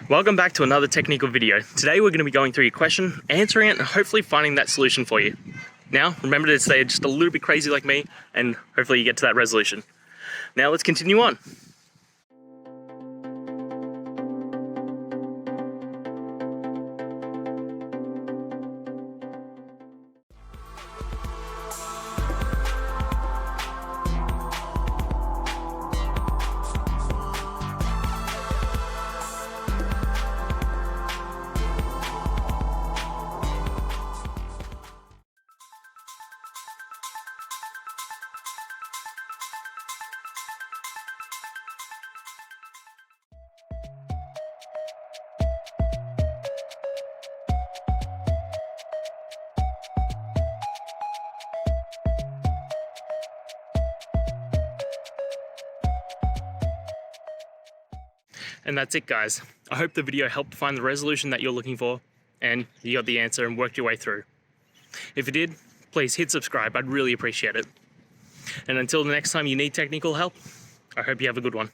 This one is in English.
Welcome back to another technical video. Today we're going to be going through your question, answering it, and hopefully finding that solution for you. Now, remember to stay just a little bit crazy like me, and hopefully you get to that resolution. Now let's continue on. And that's it, guys. I hope the video helped find the resolution that you're looking for and you got the answer and worked your way through. If it did, please hit subscribe. I'd really appreciate it. And until the next time you need technical help, I hope you have a good one.